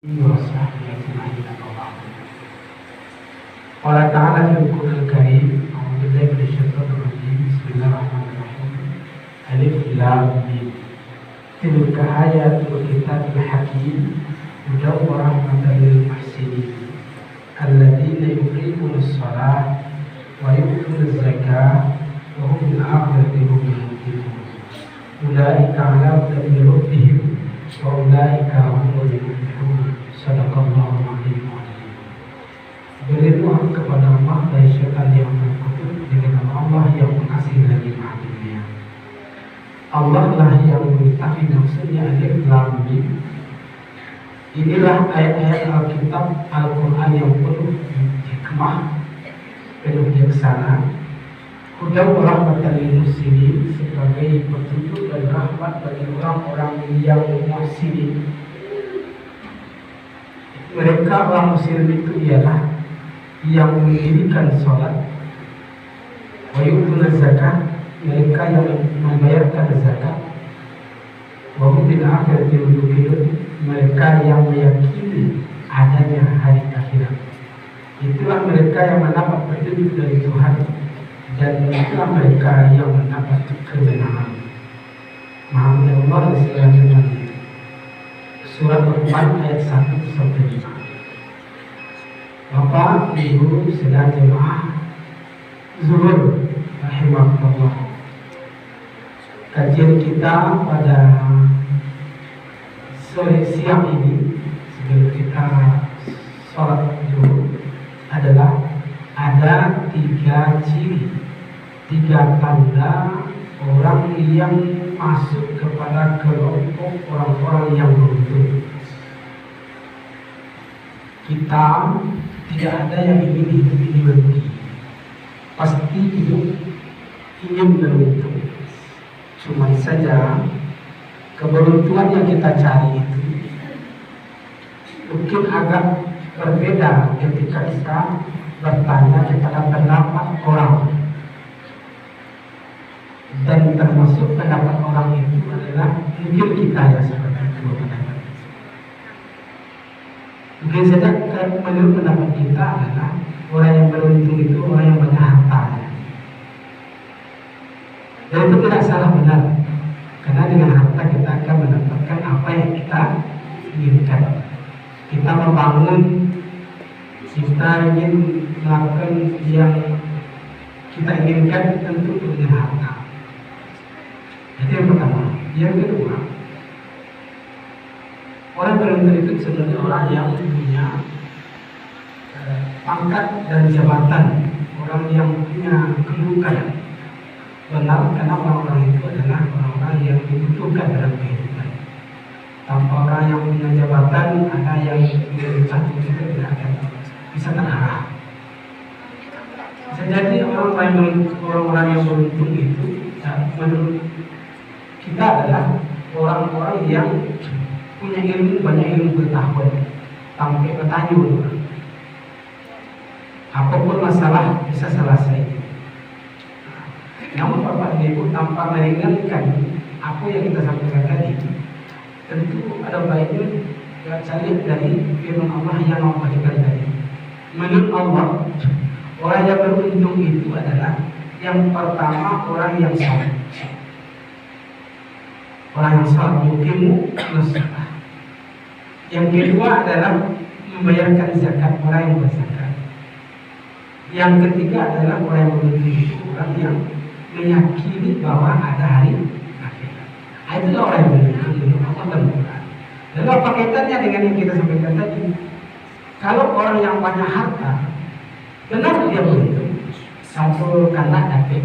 وصحبه أجمعين أما بعد. قال تعالى في القرآن الكريم: أعوذ بالله من الشيطان الرجيم. بسم الله الرحمن الرحيم. ألف لام ميم. تلك آيات الكتاب الحكيم هدى ورحمة للمحسنين الذين يقيمون الصلاة ويؤتون الزكاة وهم بالآخرة هم يوقنون أولئك على هدى من ربهم وأولئك هم المفلحون. Sadaqallahul Azim. Berlindung kepada Allah dari syaitan yang terkutuk dengan nama Allah yang pengasih lagi maha penyayang. Allah lah yang mengetahui maksudnya alif lam mim. Inilah ayat-ayat Alkitab Al-Quran yang penuh hikmah, penuh bijaksana, huda wa rahmatan lil muslimin, sebagai petunjuk dan rahmat bagi orang-orang yang muhsinin. Mereka orang muslim itu ialah yang mendirikan sholat, wa yu'tuna zakat, mereka yang membayarkan zakat, wa hum bil akhirati hum yuqinun, mereka yang meyakini adanya hari akhirat. Itulah mereka yang mendapat petunjuk dari Tuhan, dan itulah mereka yang mendapat kebenaran. Maha Allah dengan Surat Al-Quran ayat 1-5. Bapak, Ibu, sedang jemaah Zuhur rahimahullah. Kajian kita pada sore siang ini sebelum kita sholat Zuhur adalah ada 3 ciri, 3 tanda orang yang masuk kepada kelompok orang-orang yang beruntung. Kita tidak ada yang ingin hidup ini merugi. Pasti hidup ingin beruntung. Cuma saja keberuntungan yang kita cari itu mungkin agak berbeda ketika kita bertanya kepada pendapat orang. Dan termasuk pendapat orang itu adalah mungkin kita ya seperti itu pendapat. Mungkin saja menurut pendapat kita adalah orang yang beruntung itu orang yang banyak harta. Dan itu tidak salah benar, karena dengan harta kita akan mendapatkan apa yang kita inginkan. Kita membangun, kita ingin melakukan yang kita inginkan tentu dengan harta. Itu yang pertama. Yang kedua, orang beruntung itu sebenarnya orang yang punya pangkat dan jabatan, orang yang punya kedudukan. Benar, karena orang-orang itu adalah orang-orang yang dibutuhkan dalam kehidupan. Tanpa orang yang punya jabatan, ada yang dibutuhkan itu tidak akan bisa terarah. Bisa jadi orang-orang yang beruntung itu, menurut kita adalah orang-orang yang punya ilmu, banyak ilmu pengetahuan, sampai bertanya apapun masalah bisa selesai. Namun Bapak Ibu, tanpa meringankan apa yang kita sampaikan tadi, tentu ada baiknya cari dari firman Allah yang Allah bagikan tadi. Menurut Allah, orang yang beruntung itu adalah yang pertama orang yang saleh. Orang yang salat yuqimu as-shalah. Yang kedua adalah membayarkan zakat, orang yang berzakat. Yang ketiga adalah orang yang beruntung, orang yang meyakini bahwa ada hari akhirat. Itulah orang yang beruntung Allah dan Quran. Lalu apa kaitannya dengan yang kita sampaikan tadi? Kalau orang yang banyak harta, benar dia beruntung, satu karena dapat.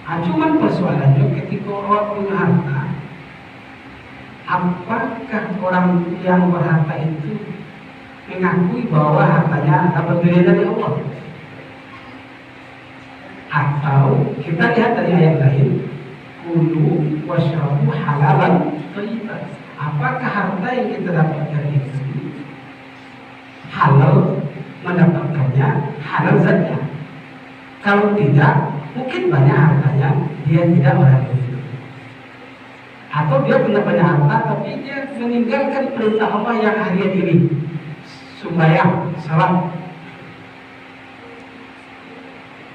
Cuman persoalannya ketika orang punya harta, apakah orang yang berharta itu mengakui bahwa hartanya dapat dari Allah? Atau kita lihat dari ayat lain, kulu washrabu halalan thayyiban. Apakah harta yang kita dapatkan itu halal, mendapatkannya halal saja? Kalau tidak, mungkin banyak hartanya dia tidak orang itu. Atau dia punya banyak harta tapi dia meninggalkan perintah Allah yang harian ini, sembahyang, salat.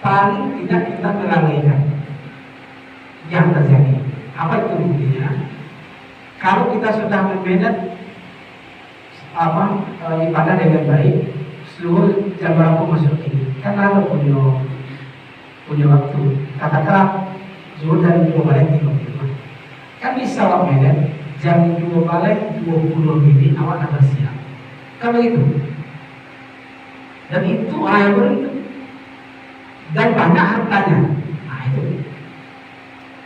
Paling tidak kita melalaikan yang terjadi. Apa itu buktinya? Kalau kita sudah memanage ibadah dengan baik, seluruh jam berapa masuk ini, kan ada punya waktu. Katakanlah zuhur dan 2 balik 35. Kan bisa waktunya jam 2 balik 20 ini awak dah siap. Kan begitu. Dan itu orang yang beruntung dan banyak hartanya. Nah itu.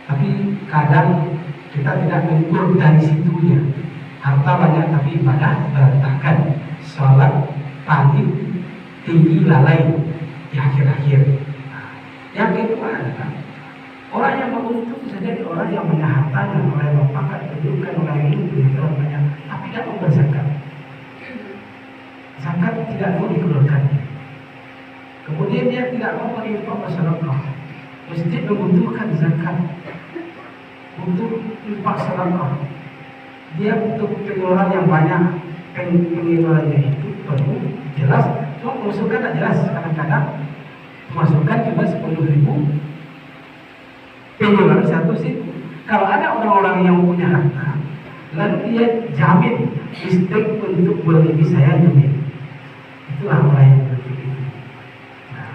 Tapi kadang kita tidak mengukur dari situnya. Harta banyak tapi ibadah berantakan. Sholat pagi tinggi lalai di akhir-akhir. Nah, yang kedua adalah orang yang beruntung bisa jadi orang yang banyak hartanya, orang yang berpangkat kedudukan, orang yang punya orang banyak, tapi tidak mau berzakat. Zakat tidak mau dikeluarkan. Kemudian dia tidak mau berinfak sedekah. Masjid membutuhkan zakat untuk infak sedekah. Dia butuh pengeluaran yang banyak. Pengeluarannya itu perlu jelas. Cuma pemasukan tak jelas. Kadang-kadang pemasukan cuma 10.000, pengeluaran 100.000. Kalau ada orang-orang yang punya harta, lalu dia jamin listrik untuk bulan ini saya jamin. Itulah orang yang berpikir. Nah,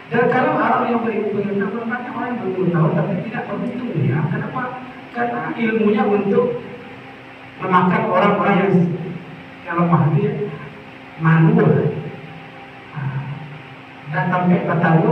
dan kalau orang yang berilmu, banyak orang yang bertahu tapi tidak beruntung ya. Kenapa? Karena ilmunya untuk memakan orang-orang yang lemah dia manual. Nah, dan sampai bertahu